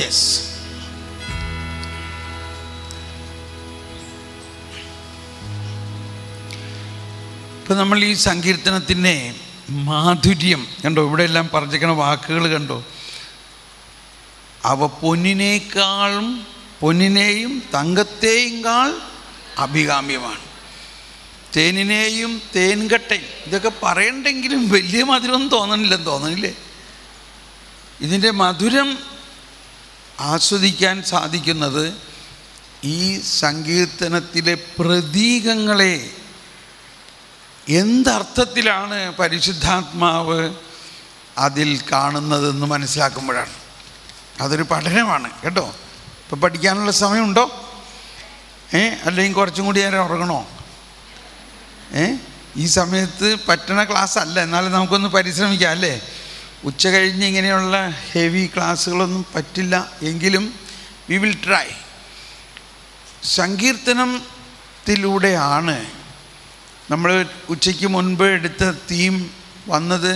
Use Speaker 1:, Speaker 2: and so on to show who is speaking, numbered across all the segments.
Speaker 1: Yes. ഇപ്പം നമ്മൾ ഈ സങ്കീർത്തനത്തിൻ്റെ മാധുര്യം കണ്ടോ, ഇവിടെ എല്ലാം പറഞ്ഞിരിക്കുന്ന വാക്കുകൾ കണ്ടോ. അവ പൊന്നിനെയും തങ്കത്തെയും അഭികാമ്യമാണ്. തേനിനെയും തേൻകട്ടയും ഇതൊക്കെ പറയണ്ടെങ്കിലും വലിയ മധുരമൊന്നും തോന്നണില്ലേ? ഇതിൻ്റെ മധുരം ആസ്വദിക്കാൻ സാധിക്കുന്നത് ഈ സങ്കീർത്തനത്തിലെ പ്രതീകങ്ങളെ എന്തർത്ഥത്തിലാണ് പരിശുദ്ധാത്മാവ് അതിൽ കാണുന്നതെന്ന് മനസ്സിലാക്കുമ്പോഴാണ്. അതൊരു പഠനമാണ് കേട്ടോ. ഇപ്പം പഠിക്കാനുള്ള സമയമുണ്ടോ? അല്ലെങ്കിൽ കുറച്ചും കൂടി നേരം ഉറങ്ങണോ? ഈ സമയത്ത് പറ്റണ ക്ലാസ് അല്ല, എന്നാലും നമുക്കൊന്ന് പരിശ്രമിക്കാം അല്ലേ? ഉച്ച കഴിഞ്ഞ് ഇങ്ങനെയുള്ള ഹെവി ക്ലാസ്സുകളൊന്നും പറ്റില്ല എങ്കിലും വി വിൽ ട്രൈ. സങ്കീർത്തനത്തിലൂടെയാണ് നമ്മൾ ഉച്ചയ്ക്ക് മുൻപ് എടുത്ത തീം വന്നത്.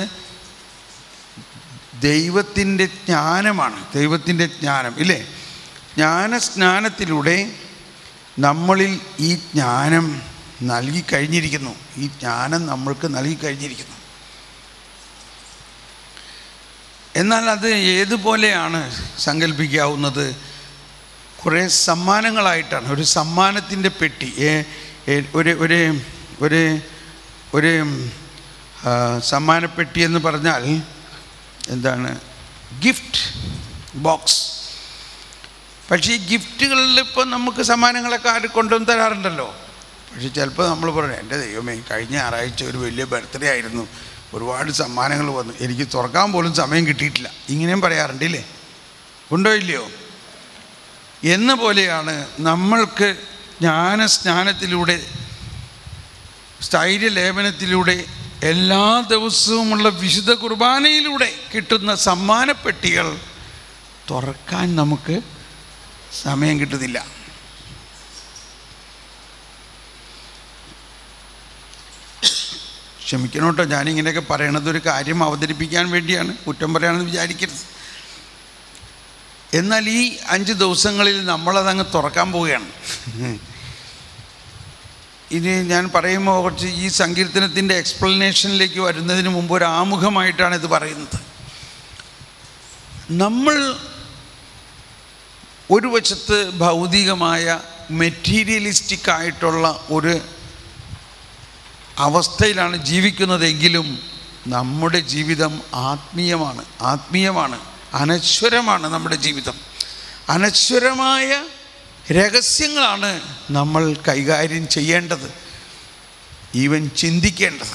Speaker 1: ദൈവത്തിൻ്റെ ജ്ഞാനമാണ്, ദൈവത്തിൻ്റെ ജ്ഞാനം ഇല്ലേ? ജ്ഞാനസ്നാനത്തിലൂടെ നമ്മളിൽ ഈ ജ്ഞാനം നൽകിക്കഴിഞ്ഞിരിക്കുന്നു. ഈ ജ്ഞാനം നമ്മൾക്ക് നൽകിക്കഴിഞ്ഞിരിക്കുന്നു. എന്നാൽ അത് ഏതുപോലെയാണ് സങ്കല്പിക്കാവുന്നത്? കുറേ സമ്മാനങ്ങളായിട്ടാണ്. ഒരു സമ്മാനത്തിൻ്റെ പെട്ടി, ഒരു സമ്മാനപ്പെട്ടി എന്ന് പറഞ്ഞാൽ എന്താണ്? Gift box. പക്ഷേ ഈ ഗിഫ്റ്റുകളിൽ ഇപ്പോൾ നമുക്ക് സമ്മാനങ്ങളൊക്കെ ആര് കൊണ്ടുവന്ന് തരാറുണ്ടല്ലോ. പക്ഷേ ചിലപ്പോൾ നമ്മൾ പറയും, എൻ്റെ ദൈവമേ, കഴിഞ്ഞ ഞായറാഴ്ച ഒരു വലിയ ബർത്ത്ഡേ ആയിരുന്നു, ഒരുപാട് സമ്മാനങ്ങൾ വന്നു, എനിക്ക് തുറക്കാൻ പോലും സമയം കിട്ടിയിട്ടില്ല. ഇങ്ങനെയും പറയാറുണ്ടല്ലേ? ഉണ്ടോ ഇല്ലയോ? എന്ന പോലെയാണ് നമ്മൾക്ക് ജ്ഞാനസ്നാനത്തിലൂടെ, സ്ഥൈര്യലേപനത്തിലൂടെ, എല്ലാ ദിവസവുമുള്ള വിശുദ്ധ കുർബാനയിലൂടെ കിട്ടുന്ന സമ്മാനപ്പെട്ടികൾ തുറക്കാൻ നമുക്ക് സമയം കിട്ടുന്നില്ല. ക്ഷമിക്കണം കേട്ടോ, ഞാനിങ്ങനെയൊക്കെ പറയണത് ഒരു കാര്യം അവതരിപ്പിക്കാൻ വേണ്ടിയാണ്, കുറ്റം പറയാണെന്ന് വിചാരിക്കരുത്. എന്നാൽ ഈ 5 ദിവസങ്ങളിൽ നമ്മളതങ്ങ് തുറക്കാൻ പോവുകയാണ്. ഇനി ഞാൻ പറയുമ്പോൾ കുറച്ച് ഈ സങ്കീർത്തനത്തിൻ്റെ എക്സ്പ്ലനേഷനിലേക്ക് വരുന്നതിന് മുമ്പ് ഒരു ആമുഖമായിട്ടാണ് ഇത് പറയുന്നത്. നമ്മൾ ഒരു വശത്ത് ഭൗതികമായ മെറ്റീരിയലിസ്റ്റിക് ആയിട്ടുള്ള ഒരു അവസ്ഥയിലാണ് ജീവിക്കുന്നതെങ്കിലും നമ്മുടെ ജീവിതം ആത്മീയമാണ്, അനശ്വരമാണ്. നമ്മുടെ ജീവിതം അനശ്വരമായ രഹസ്യങ്ങളാണ് നമ്മൾ കൈകാര്യം ചെയ്യേണ്ടത്, ഈവൻ ചിന്തിക്കേണ്ടത്.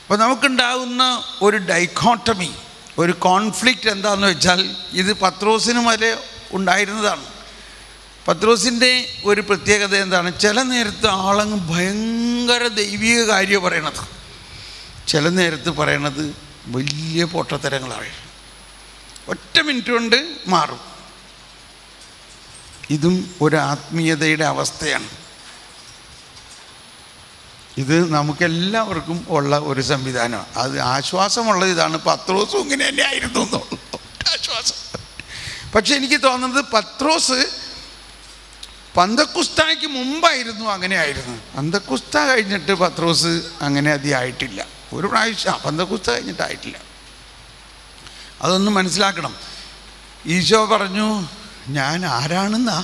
Speaker 1: അപ്പോൾ നമുക്കുണ്ടാകുന്ന ഒരു ഡൈക്കോട്ടമി, ഒരു കോൺഫ്ലിക്റ്റ് എന്താണെന്ന് വെച്ചാൽ, ഇത് പത്രോസിനും വരെ ഉണ്ടായിരുന്നതാണ്. പത്രോസിൻ്റെ ഒരു പ്രത്യേകത എന്താണ്? ചില നേരത്ത് ആളങ്ങ് ഭയങ്കര ദൈവിക കാര്യം പറയണത്, ചില നേരത്ത് പറയണത് വലിയ പൊട്ടത്തരങ്ങളാണ്. ഒറ്റ മിനിറ്റ് കൊണ്ട് മാറും. ഇതും ഒരു ആത്മീയതയുടെ അവസ്ഥയാണ്. ഇത് നമുക്കെല്ലാവർക്കും ഉള്ള ഒരു സംവിധാനമാണ്. അത് ആശ്വാസമുള്ളത് ഇതാണ്. പത്രോസും ഇങ്ങനെ തന്നെ ആയിരുന്നു ആശ്വാസം. പക്ഷെ എനിക്ക് തോന്നുന്നത് പത്രോസ് പന്തക്കുസ്തായ്ക്ക് മുമ്പായിരുന്നു അങ്ങനെ ആയിരുന്നു. പന്തക്കുസ്ത കഴിഞ്ഞിട്ട് പത്രോസ് അങ്ങനെ അധികം ആയിട്ടില്ല. ഒരു പ്രാവശ്യം പന്തക്കുസ്ത കഴിഞ്ഞിട്ടായിട്ടില്ല. അതൊന്നും മനസ്സിലാക്കണം. ഈശോ പറഞ്ഞു, ഞാൻ ആരാണെന്നാ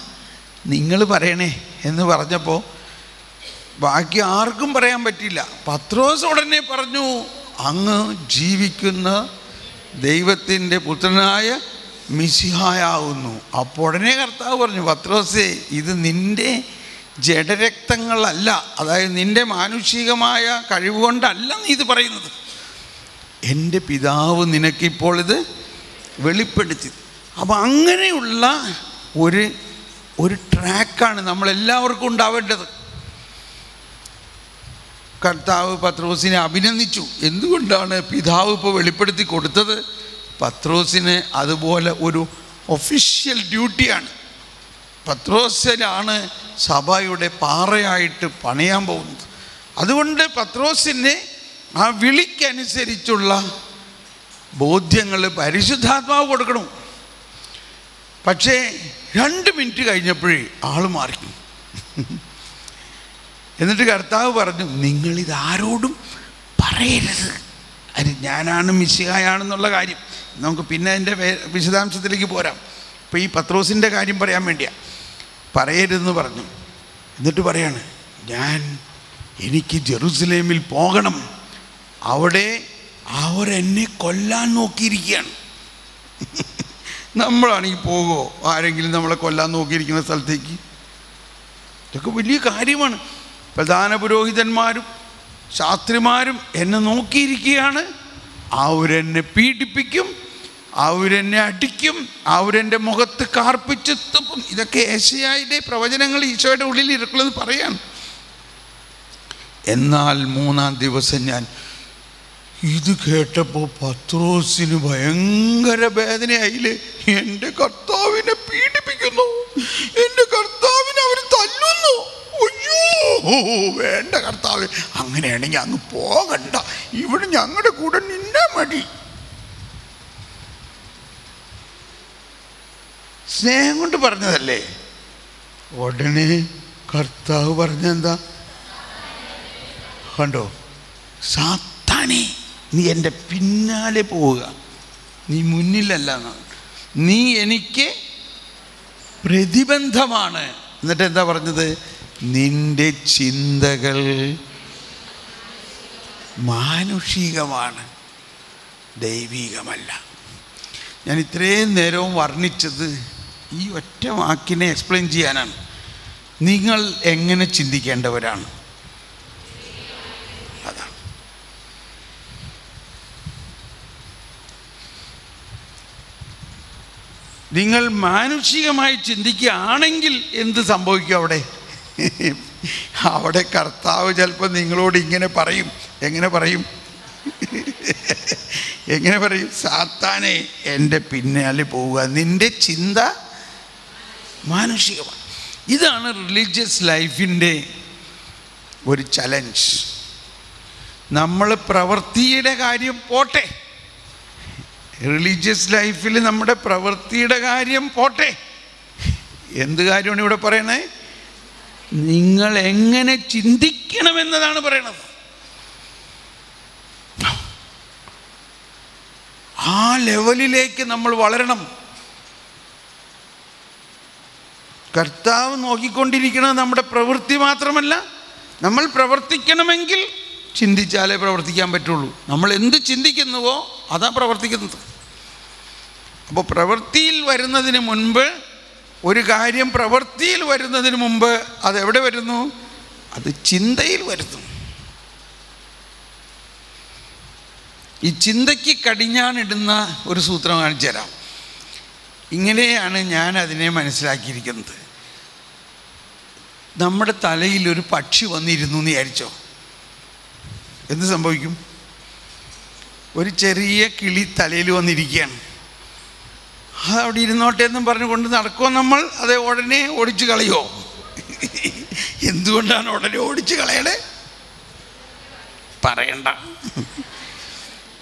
Speaker 1: നിങ്ങൾ പറയണേ എന്ന് പറഞ്ഞപ്പോൾ ബാക്കി ആർക്കും പറയാൻ പറ്റില്ല. പത്രോസ് ഉടനെ പറഞ്ഞു, അങ്ങ് ജീവിക്കുന്ന ദൈവത്തിൻ്റെ പുത്രനായ മിശിഹായാവുന്നു. അപ്പോൾ ഉടനെ കർത്താവ് പറഞ്ഞു, പത്രോസേ, ഇത് നിൻ്റെ ജഡരക്തങ്ങളല്ല, അതായത് നിൻ്റെ മാനുഷികമായ കഴിവുകൊണ്ടല്ല നീ ഇത് പറയുന്നത്, എൻ്റെ പിതാവ് നിനക്കിപ്പോൾ ഇത് വെളിപ്പെടുത്തി. അപ്പം അങ്ങനെയുള്ള ഒരു ട്രാക്കാണ് നമ്മളെല്ലാവർക്കും ഉണ്ടാവേണ്ടത്. കർത്താവ് പത്രോസിനെ അഭിനന്ദിച്ചു. എന്തുകൊണ്ടാണ്? പിതാവ് ഇപ്പോൾ വെളിപ്പെടുത്തി കൊടുത്തത്. പത്രോസിന് അതുപോലെ ഒരു ഒഫീഷ്യൽ ഡ്യൂട്ടിയാണ്. പത്രോസിനാണ് സഭയുടെ പാറയായിട്ട് പണിയാൻ പോകുന്നത്. അതുകൊണ്ട് പത്രോസിൻ്റെ ആ വിളിക്കനുസരിച്ചുള്ള ബോധ്യങ്ങൾ പരിശുദ്ധാത്മാവ് കൊടുക്കണം. പക്ഷേ 2 മിനിറ്റ് കഴിഞ്ഞപ്പോഴേ ആൾ മാറി. എന്നിട്ട് കർത്താവ് പറഞ്ഞു, നിങ്ങളിതാരോടും പറയരുത്, അത് ഞാനാണ് മിശിഹായാണെന്നുള്ള കാര്യം. നമുക്ക് പിന്നെ അതിൻ്റെ വിശദാംശത്തിലേക്ക് പോരാം. ഇപ്പോൾ ഈ പത്രോസിൻ്റെ കാര്യം പറയാൻ വേണ്ടിയാണ് പറയരുതെന്ന് പറഞ്ഞു. എന്നിട്ട് പറയാണ്, എനിക്ക് ജെറുസലേമിൽ പോകണം, അവിടെ അവരെന്നെ കൊല്ലാൻ നോക്കിയിരിക്കുകയാണ്. നമ്മളാണെങ്കിൽ പോകുമോ ആരെങ്കിലും നമ്മളെ കൊല്ലാൻ നോക്കിയിരിക്കുന്ന സ്ഥലത്തേക്ക്? ഇതൊക്കെ വലിയ കാര്യമാണ്. പ്രധാന പുരോഹിതന്മാരും ശാസ്ത്രിമാരും എന്നെ നോക്കിയിരിക്കുകയാണ്, അവരെന്നെ പീഡിപ്പിക്കും, അവരെന്നെ അടിക്കും, അവരെൻ്റെ മുഖത്ത് കാർപ്പിച്ച് തുപ്പും. ഇതൊക്കെ യേശയ്യായുടെ പ്രവചനങ്ങൾ ഈശോയുടെ ഉള്ളിൽ ഇരിക്കുന്നത് പറയാണ്. എന്നാൽ 3-ാം ദിവസം ഞാൻ ഇത് കേട്ടപ്പോൾ പത്രോസിന് ഭയങ്കര വേദനയായില്ലേ. എൻ്റെ കർത്താവിനെ പീഡിപ്പിക്കുന്നു, എൻ്റെ കർത്താവിനെ അവർ തല്ലുന്നു. അയ്യോ, വേണ്ട കർത്താവ്, അങ്ങനെയാണെങ്കിൽ അങ്ങ് പോകണ്ട, ഇവിടെ ഞങ്ങളുടെ കൂടെ നിന്നാ മതി. സ്നേഹം കൊണ്ട് പറഞ്ഞതല്ലേ. ഉടനെ കർത്താവ് പറഞ്ഞെന്താ കണ്ടോ? സാത്താനേ, നീ എൻ്റെ പിന്നാലെ പോവുക, നീ മുന്നിലല്ല, നീ എനിക്ക് പ്രതിബന്ധമാണ്. എന്നിട്ട് എന്താ പറഞ്ഞത്? നിന്റെ ചിന്തകൾ മാനുഷികമാണ്, ദൈവികമല്ല. ഞാൻ ഇത്രയും നേരവും വർണ്ണിച്ചത് ഈ ഒറ്റ വാക്കിനെ എക്സ്പ്ലെയിൻ ചെയ്യാനാണ്. നിങ്ങൾ എങ്ങനെ ചിന്തിക്കേണ്ടവരാണ്, അതാണ്. നിങ്ങൾ മാനുഷികമായി ചിന്തിക്കുകയാണെങ്കിൽ എന്ത് സംഭവിക്കും? അവിടെ കർത്താവ് ചിലപ്പോൾ നിങ്ങളോട് ഇങ്ങനെ പറയും. എങ്ങനെ പറയും? സാത്താനെ, എൻ്റെ പിന്നാലെ പോവുക, നിൻ്റെ ചിന്ത മാനുഷികമാണ്. ഇതാണ് റിലീജിയസ് ലൈഫിൻ്റെ ഒരു ചലഞ്ച്. നമ്മൾ പ്രവൃത്തിയുടെ കാര്യം പോട്ടെ, റിലീജിയസ് ലൈഫിൽ നമ്മുടെ പ്രവൃത്തിയുടെ കാര്യം പോട്ടെ, എന്ത് കാര്യമാണ് ഇവിടെ പറയണേ? നിങ്ങൾ എങ്ങനെ ചിന്തിക്കണമെന്നതാണ് പറയണത്. ആ ലെവലിലേക്ക് നമ്മൾ വളരണം. കർത്താവ് നോക്കിക്കൊണ്ടിരിക്കുന്നത് നമ്മുടെ പ്രവൃത്തി മാത്രമല്ല. നമ്മൾ പ്രവർത്തിക്കണമെങ്കിൽ ചിന്തിച്ചാലേ പ്രവർത്തിക്കാൻ പറ്റുള്ളൂ. നമ്മൾ എന്ത് ചിന്തിക്കുന്നുവോ അതാ പ്രവർത്തിക്കുന്നത്. അപ്പോൾ പ്രവൃത്തിയിൽ വരുന്നതിന് മുൻപ്, ഒരു കാര്യം പ്രവൃത്തിയിൽ വരുന്നതിന് മുമ്പ് അതെവിടെ വരുന്നു? അത് ചിന്തയിൽ വരുന്നു. ഈ ചിന്തയ്ക്ക് കടിഞ്ഞാണിടുന്ന ഒരു സൂത്രം കാണിച്ചു തരാം. ഇങ്ങനെയാണ് ഞാൻ അതിനെ മനസ്സിലാക്കിയിരിക്കുന്നത്. നമ്മുടെ തലയിൽ ഒരു പക്ഷി വന്നിരുന്നു എന്ന് വിചാരിച്ചോ, എന്ത് സംഭവിക്കും? ഒരു ചെറിയ കിളി തലയിൽ വന്നിരിക്കുകയാണ്. അത് അവിടെ ഇരുന്നോട്ടെ എന്നും പറഞ്ഞുകൊണ്ട് നടക്കുമോ നമ്മൾ? അത് ഉടനെ ഓടിച്ചു കളയോ? എന്തുകൊണ്ടാണ് ഉടനെ ഓടിച്ചു കളയണേ? പറയണ്ട.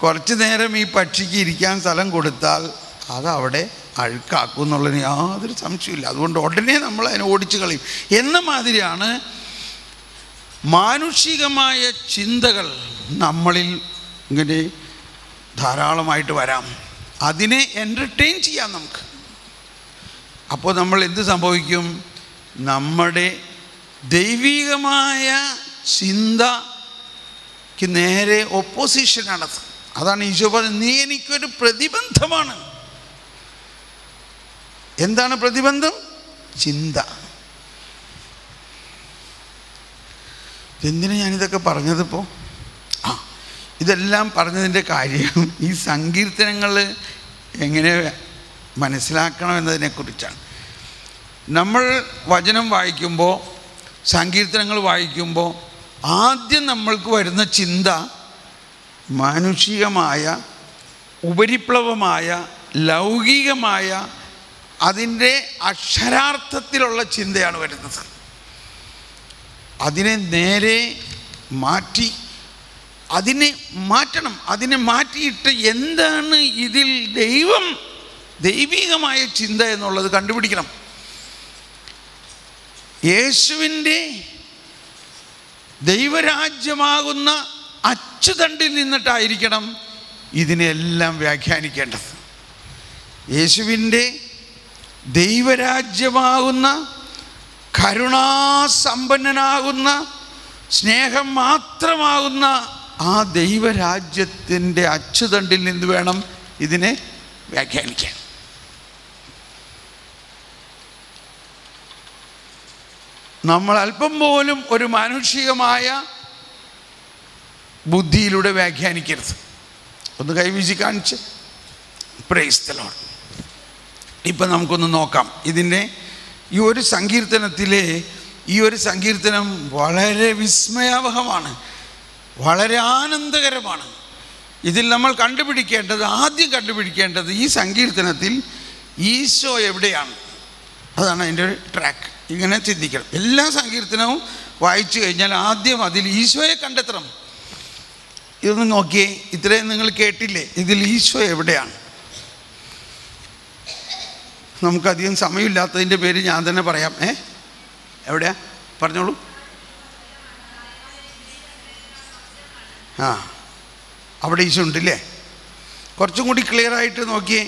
Speaker 1: കുറച്ച് നേരം ഈ പക്ഷിക്ക് ഇരിക്കാൻ സ്ഥലം കൊടുത്താൽ അതവിടെ അഴുക്കാക്കും എന്നുള്ളതിന് യാതൊരു സംശയമില്ല. അതുകൊണ്ട് ഉടനെ നമ്മൾ അതിനെ ഓടിച്ചു കളയും. എന്ന മാതിരിയാണ് മാനുഷികമായ ചിന്തകൾ നമ്മളിൽ ഇങ്ങനെ ധാരാളമായിട്ട് വരാം. അതിനെ എൻ്റർടൈൻ ചെയ്യാം നമുക്ക്. അപ്പോൾ നമ്മൾ എന്ത് സംഭവിക്കും? നമ്മുടെ ദൈവികമായ ചിന്തയ്ക്ക് നേരെ ഒപ്പോസിഷനാണത്. അതാണ് ഈശോ പറഞ്ഞത്, നീ എനിക്കൊരു പ്രതിബന്ധമാണ്. എന്താണ് പ്രതിബന്ധം? ചിന്ത. എന്തിനാ ഞാനിതൊക്കെ പറഞ്ഞതിപ്പോൾ? ഇതെല്ലാം പറഞ്ഞതിൻ്റെ കാര്യം ഈ സങ്കീർത്തനങ്ങൾ എങ്ങനെ മനസ്സിലാക്കണം എന്നതിനെക്കുറിച്ചാണ്. നമ്മൾ വചനം വായിക്കുമ്പോൾ, സങ്കീർത്തനങ്ങൾ വായിക്കുമ്പോൾ ആദ്യം നമ്മൾക്ക് വരുന്ന ചിന്ത മാനുഷികമായ, ഉപരിപ്ലവമായ, ലൗകികമായ, അതിൻ്റെ അക്ഷരാർത്ഥത്തിലുള്ള ചിന്തയാണ് വരുന്നത്. അതിനെ നേരെ മാറ്റി, അതിനെ മാറ്റണം. അതിനെ മാറ്റിയിട്ട് എന്താണ് ഇതിൽ ദൈവം ദൈവികമായ ചിന്ത എന്നുള്ളത് കണ്ടുപിടിക്കണം. യേശുവിൻ്റെ ദൈവരാജ്യമാകുന്ന അച്ചുതണ്ടിൽ നിന്നിട്ടായിരിക്കണം ഇതിനെല്ലാം വ്യാഖ്യാനിക്കേണ്ടത്. യേശുവിൻ്റെ ദൈവരാജ്യമാകുന്ന കരുണാസമ്പന്നനാകുന്ന സ്നേഹം മാത്രമാകുന്ന ആ ദൈവരാജ്യത്തിൻ്റെ അച്ചുതണ്ടിൽ നിന്ന് വേണം ഇതിനെ വ്യാഖ്യാനിക്കാൻ. നമ്മൾ അല്പം പോലും ഒരു മാനുഷികമായ ബുദ്ധിയിലൂടെ വ്യാഖ്യാനിക്കരുത്. ഒന്ന് കൈവീശി കാണിച്ച് പ്രൈസ് ദി ലോർഡ്. ഇപ്പം നമുക്കൊന്ന് നോക്കാം. ഇതിൻ്റെ ഈ ഒരു സങ്കീർത്തനത്തിലെ ഈ ഒരു സങ്കീർത്തനം വളരെ വിസ്മയാവഹമാണ്, വളരെ ആനന്ദകരമാണ്. ഇതിൽ നമ്മൾ ആദ്യം കണ്ടുപിടിക്കേണ്ടത് ഈ സങ്കീർത്തനത്തിൽ ഈശോ എവിടെയാണ്. അതാണ് അതിൻ്റെ ഒരു ട്രാക്ക്. ഇങ്ങനെ ചിന്തിക്കണം. എല്ലാ സങ്കീർത്തനവും വായിച്ചു കഴിഞ്ഞാൽ ആദ്യം അതിൽ ഈശോയെ കണ്ടെത്തണം. ഇതൊന്ന് നോക്കിയേ, ഇത്രയും നിങ്ങൾ കേട്ടില്ലേ, ഇതിൽ ഈശോ എവിടെയാണ്? നമുക്കധികം സമയമില്ലാത്തതിൻ്റെ പേര് ഞാൻ തന്നെ പറയാം. എവിടെയാ പറഞ്ഞോളൂ. അവിടെ ഈശോ ഉണ്ടല്ലേ. കുറച്ചും കൂടി ക്ലിയർ ആയിട്ട് നോക്കിയേ.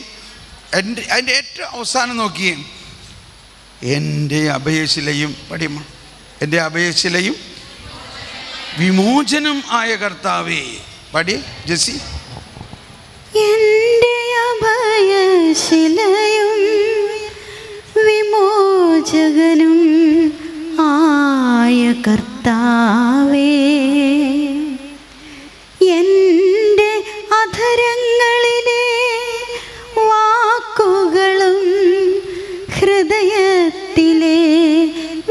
Speaker 1: അതിൻ്റെ ഏറ്റവും അവസാനം നോക്കിയേ, എൻ്റെ അഭയശിലയും പഠിമ എൻ്റെ അഭയശിലയും വിമോചനം ആയ കർത്താവേ. പടി ജെസ്സി.
Speaker 2: എൻ്റെ അഭയശിലയും വിമോചകനും ആയ കർത്താവേ, എൻ്റെ അധരങ്ങളിലെ വാക്കുകളും ഹൃദയത്തിലെ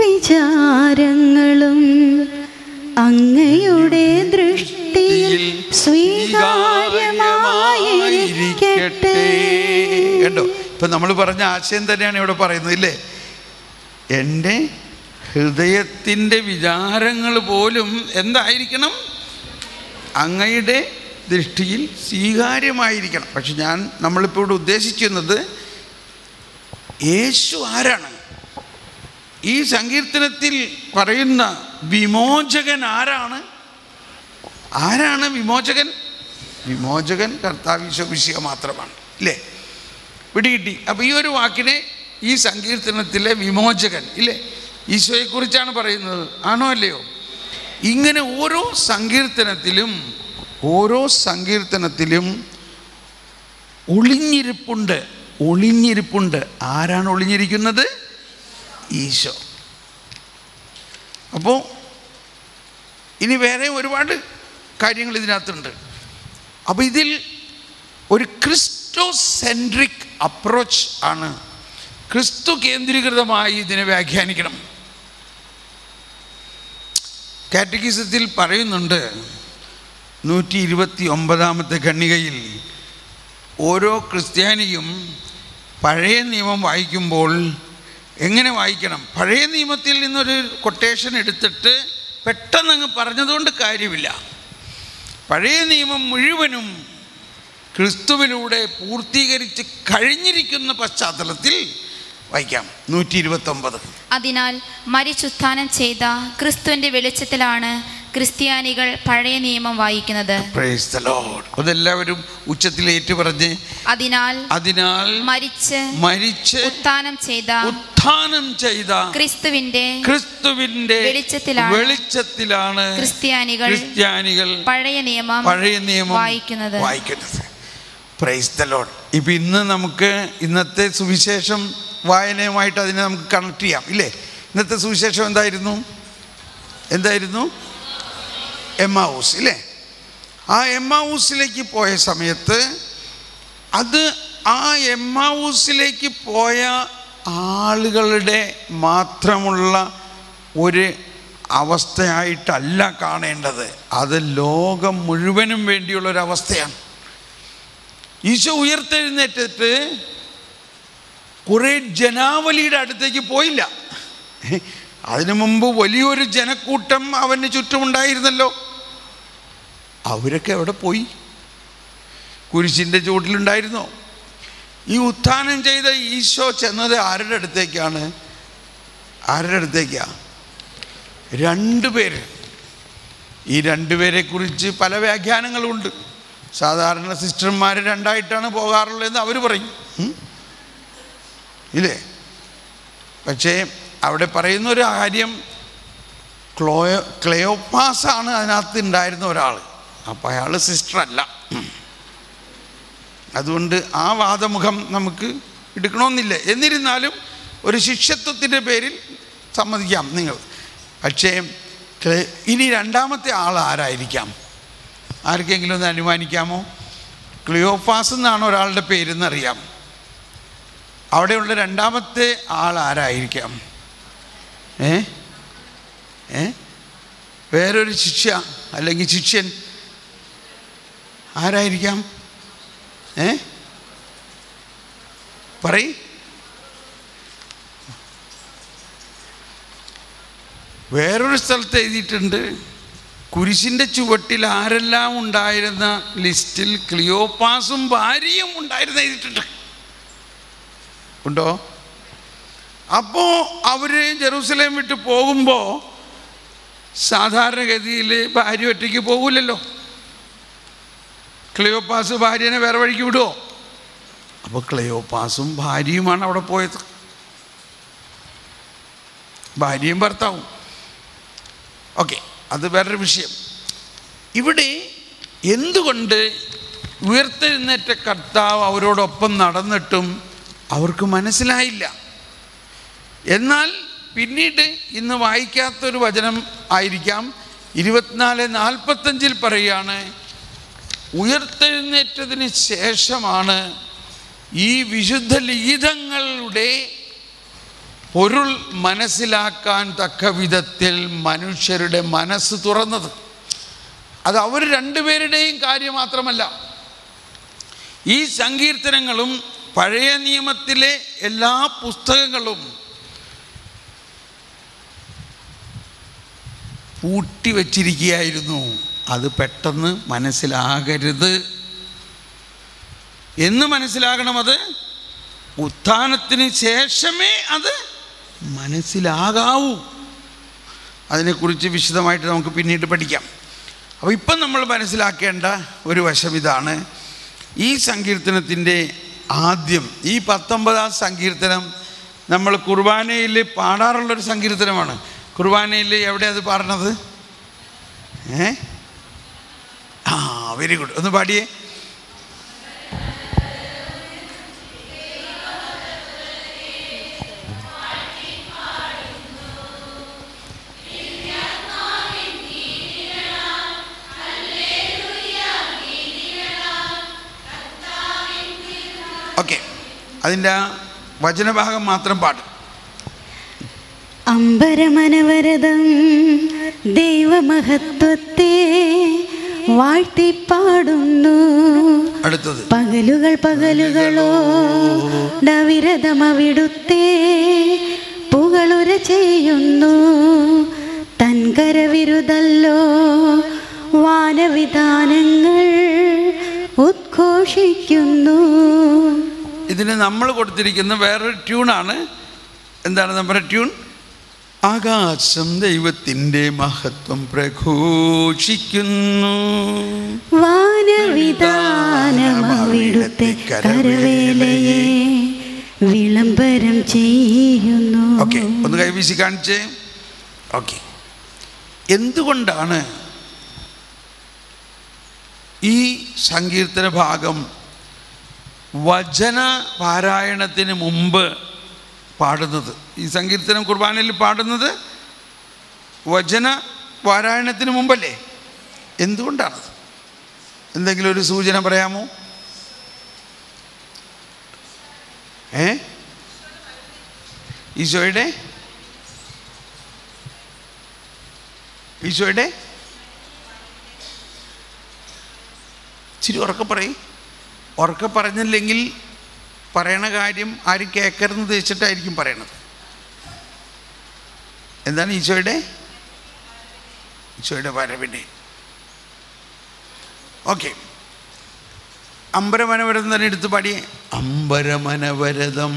Speaker 2: വിചാരങ്ങളും അങ്ങയുടെ ദൃഷ്ടിയിൽ സ്വീകാര്യമായിരിക്കട്ടെ.
Speaker 1: കേട്ടോ, ഇപ്പം നമ്മൾ പറഞ്ഞ ആശയം തന്നെയാണ് ഇവിടെ പറയുന്നത് ഇല്ലേ. എൻ്റെ ഹൃദയത്തിൻ്റെ വിചാരങ്ങൾ പോലും എന്തായിരിക്കണം? അങ്ങയുടെ ദൃഷ്ടിയിൽ സ്വീകാര്യമായിരിക്കണം. പക്ഷെ നമ്മളിപ്പോൾ ഇവിടെ ഉദ്ദേശിക്കുന്നത് യേശു ആരാണ്? ഈ സങ്കീർത്തനത്തിൽ പറയുന്ന വിമോചകൻ ആരാണ്? വിമോചകൻ? വിമോചകൻ കർത്താവ് ഈശോ മിശിഹ മാത്രമാണ് ഇല്ലേ. പിടികിട്ടി. അപ്പോൾ ഈ ഒരു വാക്കിനെ ഈ സങ്കീർത്തനത്തിലെ വിമോചകൻ ഇല്ലേ ഈശോയെക്കുറിച്ചാണ് പറയുന്നത്. ആണോ അല്ലയോ? ഇങ്ങനെ ഓരോ സങ്കീർത്തനത്തിലും ഒളിഞ്ഞിരിപ്പുണ്ട്. ആരാണ് ഒളിഞ്ഞിരിക്കുന്നത്? ഈശോ. അപ്പോൾ ഇനി വേറെ ഒരുപാട് കാര്യങ്ങൾ ഇതിനകത്തുണ്ട്. അപ്പോൾ ഇതിൽ ഒരു ക്രിസ്റ്റോസെൻട്രിക് അപ്രോച്ച് ആണ്, ക്രിസ്തു കേന്ദ്രീകൃതമായി ഇതിനെ വ്യാഖ്യാനിക്കണം. കാറ്റഗിസത്തിൽ പറയുന്നുണ്ട് 129 ഖണ്ഡികയിൽ ഓരോ ക്രിസ്ത്യാനിയും പഴയ നിയമം വായിക്കുമ്പോൾ എങ്ങനെ വായിക്കണം? പഴയ നിയമത്തിൽ നിന്നൊരു കൊട്ടേഷൻ എടുത്തിട്ട് പെട്ടെന്നങ്ങ് പറഞ്ഞതുകൊണ്ട് കാര്യമില്ല. പഴയ നിയമം മുഴുവനും ക്രിസ്തുവിലൂടെ പൂർത്തീകരിച്ച് കഴിഞ്ഞിരിക്കുന്ന പശ്ചാത്തലത്തിൽ വായിക്കാം. 129.
Speaker 2: അതിനാൽ മരിച്ചുത്ഥാനം ചെയ്ത ക്രിസ്തുവിന്റെ വെളിച്ചത്തിലാണ് ക്രിസ്ത്യാനികൾ പഴയ നിയമം വായിക്കുന്നത്.
Speaker 1: Price the Lord. അതെല്ലാവരും ഉച്ചത്തിൽ ഏറ്റുപറഞ്ഞ് അതിനാൽ മരിച്ച് ഉത്ഥാനം ചെയ്ത ക്രിസ്തുവിന്റെ വെളിച്ചത്തിലാണ് ക്രിസ്ത്യാനികൾ പഴയ നിയമം വായിക്കുന്നത്. Price the Lord. ഇപ്പം ഇന്ന് നമുക്ക് ഇന്നത്തെ സുവിശേഷം വായനയുമായിട്ട് അതിനെ നമുക്ക് കണക്ട് ചെയ്യാം ഇല്ലേ. ഇന്നത്തെ സുവിശേഷം എന്തായിരുന്നു? എമ്മാവൂസ് ഇല്ലേ. ആ എമ്മാവൂസിലേക്ക് പോയ സമയത്ത് ആ എമ്മാവൂസിലേക്ക് പോയ ആളുകളുടെ മാത്രമുള്ള ഒരു അവസ്ഥയായിട്ടല്ല കാണേണ്ടത്. അത് ലോകം മുഴുവനും വേണ്ടിയുള്ളൊരവസ്ഥയാണ്. ഈശോ ഉയർത്തെഴുന്നേറ്റിട്ട് കുറേ ജനാവലിയുടെ അടുത്തേക്ക് പോയില്ല. അതിനു മുമ്പ് വലിയൊരു ജനക്കൂട്ടം അവന് ചുറ്റുമുണ്ടായിരുന്നല്ലോ. അവരൊക്കെ എവിടെ പോയി? കുരിശിൻ്റെ ചുവട്ടിലുണ്ടായിരുന്നോ? ഈ ഉത്ഥാനം ചെയ്ത ഈശോ ചെന്നത് ആരുടെ അടുത്തേക്കാണ്? ആരുടെ അടുത്തേക്കാണ്? 2 പേര്. ഈ 2 പേരെ കുറിച്ച് പല വ്യാഖ്യാനങ്ങളുമുണ്ട്. സാധാരണ സിസ്റ്റർമാർ 2ആയിട്ടാണ് പോകാറുള്ളതെന്ന് അവർ പറയും, ഇല്ലേ? പക്ഷേ അവിടെ പറയുന്ന ഒരു കാര്യം, ക്ലെയോപ്പാസാണ് അതിനകത്ത് ഉണ്ടായിരുന്ന ഒരാൾ. അപ്പോൾ അയാൾ സിസ്റ്ററല്ല. അതുകൊണ്ട് ആ വാദമുഖം നമുക്ക് എടുക്കണമെന്നില്ല. എന്നിരുന്നാലും ഒരു ശിഷ്യത്വത്തിൻ്റെ പേരിൽ സമ്മതിക്കാം നിങ്ങൾ. പക്ഷേ ഇനി 2ാമത്തെ ആൾ ആരായിരിക്കാം? ആർക്കെങ്കിലും ഒന്ന് അനുമാനിക്കാമോ? ക്ലിയോപ്പാസ് എന്നാണ് ഒരാളുടെ പേരെന്നറിയാം. അവിടെയുള്ള 2ാമത്തെ ആൾ ആരായിരിക്കാം? വേറൊരു ശിഷ്യ അല്ലെങ്കിൽ ശിഷ്യൻ ആരായിരിക്കാം? പറയ്. വേറൊരു സ്ഥലത്ത് എഴുതിയിട്ടുണ്ട്, കുരിശിൻ്റെ ചുവട്ടിൽ ആരെല്ലാം ഉണ്ടായിരുന്ന ലിസ്റ്റിൽ ക്ലിയോപ്പാസും ഭാര്യയും ഉണ്ടായിരുന്ന എഴുതിയിട്ടുണ്ട്. ഉണ്ടോ? അപ്പോൾ അവർ ജെറൂസലേം വിട്ട് പോകുമ്പോൾ സാധാരണഗതിയിൽ ഭാര്യ ഒറ്റയ്ക്ക് പോകില്ലല്ലോ. ക്ലിയോപ്പാസ് ഭാര്യനെ വേറെ വഴിക്ക് വിടുമോ? അപ്പോൾ ക്ലിയോപ്പാസും ഭാര്യയുമാണ് അവിടെ പോയത്, ഭാര്യയും ഭർത്താവും. ഓക്കെ, അത് വേറൊരു വിഷയം. ഇവിടെ എന്തുകൊണ്ട് ഉയർത്തെഴുന്നേറ്റ കർത്താവ് അവരോടൊപ്പം നടന്നിട്ടും അവർക്ക് മനസ്സിലായില്ല? എന്നാൽ പിന്നീട് ഇന്ന് വായിക്കാത്തൊരു വചനം ആയിരിക്കാം, 24:45 പറയുകയാണ്, ഉയർത്തെഴുന്നേറ്റതിന് ശേഷമാണ് ഈ വിശുദ്ധ ലിഖിതങ്ങളുടെ പൊരുൾ മനസ്സിലാക്കാൻ തക്ക വിധത്തിൽ മനുഷ്യരുടെ മനസ്സ് തുറന്നത്. അത് അവർ 2 പേരുടെയും കാര്യം മാത്രമല്ല. ഈ സങ്കീർത്തനങ്ങളും പഴയ നിയമത്തിലെ എല്ലാ പുസ്തകങ്ങളും പൂട്ടിവെച്ചിരിക്കുകയായിരുന്നു. അത് പെട്ടെന്ന് മനസ്സിലാകരുത് എന്ന് മനസ്സിലാകണം. അത് ഉത്ഥാനത്തിന് ശേഷമേ അത് മനസ്സിലാകാവൂ. അതിനെക്കുറിച്ച് വിശദമായിട്ട് നമുക്ക് പിന്നീട് പഠിക്കാം. അപ്പോൾ ഇപ്പം നമ്മൾ മനസ്സിലാക്കേണ്ട ഒരു വശം ഇതാണ്. ഈ സങ്കീർത്തനത്തിൻ്റെ ആദ്യം, ഈ 19ാം സങ്കീർത്തനം നമ്മൾ കുർബാനയിൽ പാടാറുള്ളൊരു സങ്കീർത്തനമാണ്. കുർബാനയിൽ എവിടെ അത് പാടുന്നത്? വെരി ഗുഡ്, ഒന്ന് പാടിയേ. ഓക്കെ, അതിൻ്റെ ആ വചനഭാഗം മാത്രം പാടും.
Speaker 2: അമ്പരമനവരതം ദൈവമഹത്വത്തെ വാഴ്ത്തിപ്പാടുന്നു.
Speaker 1: അടുത്തത്,
Speaker 2: പകലുകളോ ഡവിരതമവിടുത്തെ പുകളുര ചെയ്യുന്നു. തൻകരവിരുതല്ലോ വാനവിധാനങ്ങൾ ഉദ്ഘോഷിക്കുന്നു.
Speaker 1: ഇതിന് നമ്മൾ കൊടുത്തിരിക്കുന്ന വേറൊരു ട്യൂണാണ്. എന്താണ് നമ്മുടെ ട്യൂൺ? ആകാശം ദൈവത്തിൻ്റെ മഹത്വം പ്രഘോഷിക്കുന്നു,
Speaker 2: വാനവിധാനമവിടുത്തെ കരവേലയെ വിളംബരം ചെയ്യുന്നു.
Speaker 1: ഓക്കെ, ഒന്ന് കൈവീശി കാണിച്ചേ. ഓക്കെ, എന്തുകൊണ്ടാണ് ഈ സങ്കീർത്തന ഭാഗം വചന പാരായണത്തിന് മുമ്പ് പാടുന്നത്? ഈ സങ്കീർത്തനം കുർബാനയിൽ പാടുന്നത് വചന പാരായണത്തിന് മുമ്പല്ലേ? എന്തുകൊണ്ടാണ്? എന്തെങ്കിലും ഒരു സൂചന പറയാമോ? ഈശോയുടെ ഇച്ചിരി ഉറക്കെ പറയും. ഉറക്കെ പറഞ്ഞില്ലെങ്കിൽ പറയണ കാര്യം ആരും കേൾക്കരുതെന്ന് ഉദ്ദേശിച്ചിട്ടായിരിക്കും പറയണത്. എന്താണ് ഈശോയുടെ വരവിനെ? ഓക്കെ, അമ്പരമനവരം തന്നെ എടുത്ത് പാടിയേ. അമ്പരമനവരതം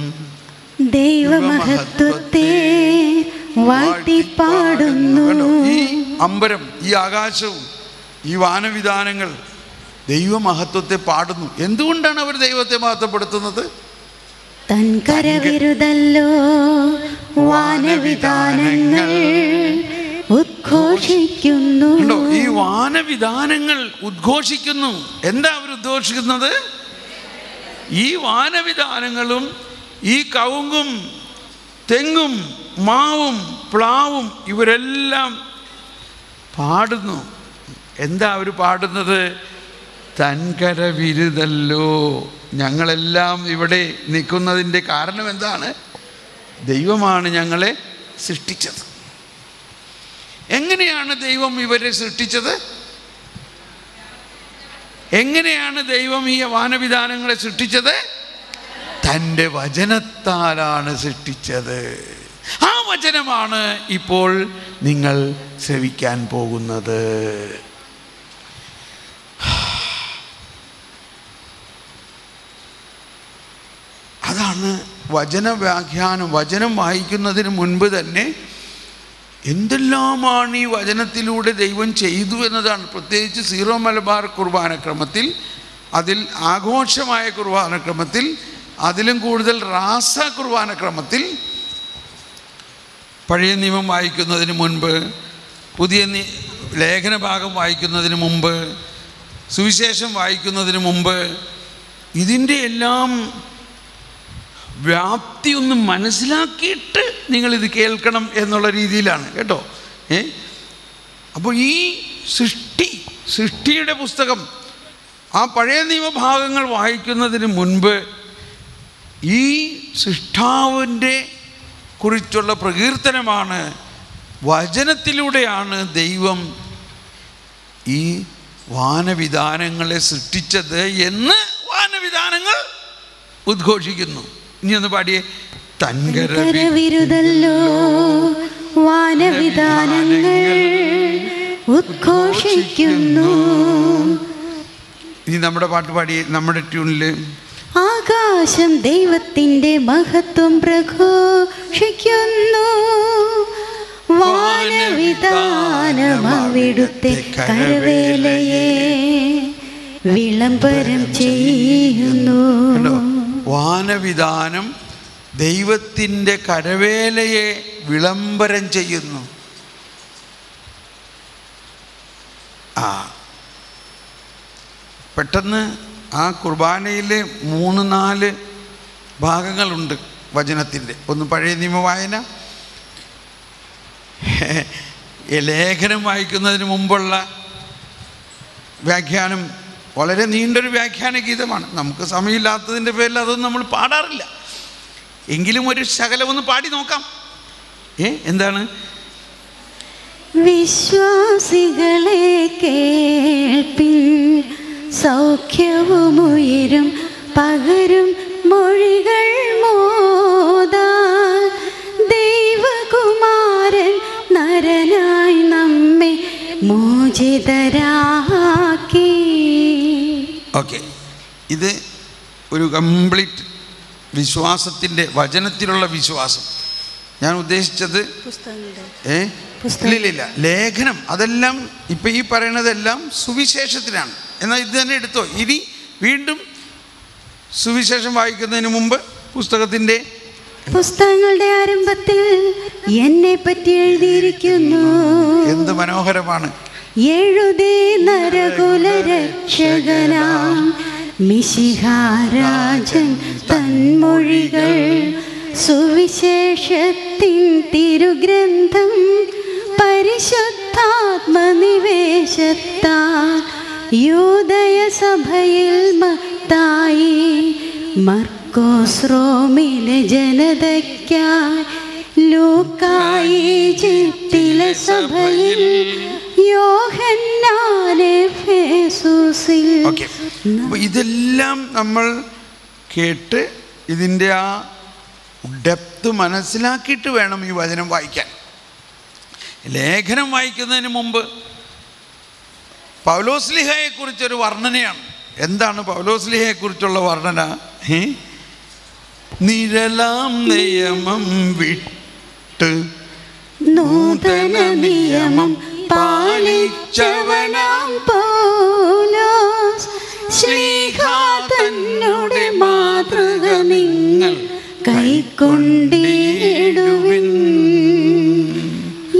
Speaker 2: ദൈവമഹത്വത്തെ വാഴ്ത്തിപ്പാടുന്നു.
Speaker 1: ഈ അമ്പരം, ഈ ആകാശവും ഈ വാനവിധാനങ്ങൾ ദൈവമഹത്വത്തെ പാടുന്നു. എന്തുകൊണ്ടാണ് അവർ ദൈവത്തെ മഹത്വപ്പെടുത്തുന്നത്?
Speaker 2: തൻ കരവിരുതല്ലോ വാനവിധാനങ്ങൾ ഉദ്ഘോഷിക്കുന്നു.
Speaker 1: ഈ വാനവിധാനങ്ങൾ ഉദ്ഘോഷിക്കുന്നു. എന്താ അവർ ഉദ്ഘോഷിക്കുന്നത്? ഈ വാനവിധാനങ്ങളും ഈ കവുങ്ങും തെങ്ങും മാവും പ്ലാവും ഇവരെല്ലാം പാടുന്നു. എന്താ അവർ പാടുന്നത്? തൻകര വിരുതല്ലോ. ഞങ്ങളെല്ലാം ഇവിടെ നിൽക്കുന്നതിൻ്റെ കാരണം എന്താണ്? ദൈവമാണ് ഞങ്ങളെ സൃഷ്ടിച്ചത്. എങ്ങനെയാണ് ദൈവം ഇവരെ സൃഷ്ടിച്ചത്? എങ്ങനെയാണ് ദൈവം ഈ വാനവിധാനങ്ങളെ സൃഷ്ടിച്ചത്? തൻ്റെ വചനത്താലാണ് സൃഷ്ടിച്ചത്. ആ വചനമാണ് ഇപ്പോൾ നിങ്ങൾ ശ്രവിക്കാൻ പോകുന്നത്. അതാണ് വചനവ്യാഖ്യാനം. വചനം വായിക്കുന്നതിന് മുൻപ് തന്നെ എന്തെല്ലാമാണ് ഈ വചനത്തിലൂടെ ദൈവം ചെയ്തു എന്നതാണ്. പ്രത്യേകിച്ച് സീറോ മലബാർ കുർബാനക്രമത്തിൽ, അതിൽ ആഘോഷമായ കുർബാനക്രമത്തിൽ, അതിലും കൂടുതൽ റാസ കുർബാനക്രമത്തിൽ, പഴയ നിയമം വായിക്കുന്നതിന് മുൻപ്, പുതിയ ലേഖന ഭാഗം വായിക്കുന്നതിന് മുമ്പ്, സുവിശേഷം വായിക്കുന്നതിന് മുമ്പ്, ഇതിൻ്റെ എല്ലാം വ്യാപ്തി ഒന്ന് മനസ്സിലാക്കിയിട്ട് നിങ്ങളിത് കേൾക്കണം എന്നുള്ള രീതിയിലാണ് കേട്ടോ. അപ്പോൾ ഈ സൃഷ്ടിയുടെ പുസ്തകം, ആ പഴയ നിയമഭാഗങ്ങൾ വായിക്കുന്നതിന് മുൻപ് ഈ സൃഷ്ടാവിൻ്റെ കുറിച്ചുള്ള പ്രകീർത്തനമാണ്. വചനത്തിലൂടെയാണ് ദൈവം ഈ വാനവിധാനങ്ങളെ സൃഷ്ടിച്ചത് എന്ന് വാനവിധാനങ്ങൾ ഉദ്ഘോഷിക്കുന്നു. ഇനി ഒന്ന് പാടിയേ.
Speaker 2: തൻകരവിരുതല്ലോ വാനവിധാനങ്ങൾ ഉദ്ഘോഷിക്കുന്നു.
Speaker 1: ഇനി നമ്മുടെ പാട്ട് പാടിയേ, നമ്മുടെ ട്യൂണില്.
Speaker 2: ആകാശം ദൈവത്തിൻ്റെ മഹത്വം പ്രഘോഷിക്കുന്നു. വാനവിധാനം അവിടുത്തെ കരവേലയെ വിളംബരം ചെയ്യുന്നു.
Speaker 1: വാനവിധാനം ദൈവത്തിൻ്റെ കരവേലയെ വിളംബരം ചെയ്യുന്നു. പെട്ടെന്ന് ആ കുർബാനയിൽ 3-4 ഭാഗങ്ങളുണ്ട് വചനത്തിൻ്റെ. ഒന്ന് പഴയ നിയമ വായന, ലേഖനം വായിക്കുന്നതിന് മുമ്പുള്ള വ്യാഖ്യാനം. വളരെ നീണ്ടൊരു വ്യാഖ്യാന ഗീതമാണ്. നമുക്ക് സമയമില്ലാത്തതിൻ്റെ പേരിൽ അതൊന്നും നമ്മൾ പാടാറില്ല. എങ്കിലും ഒരു ശകലം ഒന്ന് പാടി നോക്കാം. എന്താണ്?
Speaker 2: വിശ്വാസികളെ കേൾപ്പിൻ, സൗഖ്യവുമുയരും പകരും മൊഴികൾ മോദാൻ ദൈവകുമാരൻ നരനായി നമ്മെ മോചിതരാക്കി.
Speaker 1: ഓക്കെ, ഇത് ഒരു കംപ്ലീറ്റ് വിശ്വാസത്തിൻ്റെ, വചനത്തിലുള്ള വിശ്വാസം. ഞാൻ ഉദ്ദേശിച്ചത് ഇല്ല, ലേഖനം അതെല്ലാം ഇപ്പം ഈ പറയണതെല്ലാം സുവിശേഷത്തിനാണ്. എന്നാൽ ഇത് തന്നെ എടുത്തോ. ഇനി വീണ്ടും സുവിശേഷം വായിക്കുന്നതിന് മുമ്പ്
Speaker 2: പുസ്തകങ്ങളുടെ ആരംഭത്തിൽ എന്നെ പറ്റി എഴുതിയിരിക്കുന്നു.
Speaker 1: എന്ത് മനോഹരമാണ്.
Speaker 2: എഴുതി നരകുലരക്ഷകനാം മിശിഹാരാജൻ തന്മൊഴികൾ, സുവിശേഷത്തിൻ തിരുഗ്രന്ഥം പരിശുദ്ധാത്മനിവേശത്താൽ യൂദയ സഭയിൽ മത്തായി, മർക്കോസ് റോമിലെ ജനതയ്ക്കായി, ലൂക്കായി ഈജിപ്തിലെ സഭയിൽ, യോഹന്നാനെ എഫേസുസിൽ.
Speaker 1: ഇതെല്ലാം നമ്മൾ കേട്ട് ഇതിൻ്റെ ആ ഡെപ്ത് മനസ്സിലാക്കിയിട്ട് വേണം ഈ വചനം വായിക്കാൻ. ലേഖനം വായിക്കുന്നതിന് മുമ്പ് പൗലോസ്ലീഹയെക്കുറിച്ചൊരു വർണ്ണനയാണ്. എന്താണ് പൗലോസ്ലീഹയെക്കുറിച്ചുള്ള വർണ്ണന? നിഴലാം നിയമം വിട്ട്
Speaker 2: നൂതന നിയമം പാലിച്ചവനാം പൗലോസ് ശ്ലീഹാ തന്നുടെ മാതൃക നിങ്ങൾ കൈക്കൊണ്ടിടുവിൻ.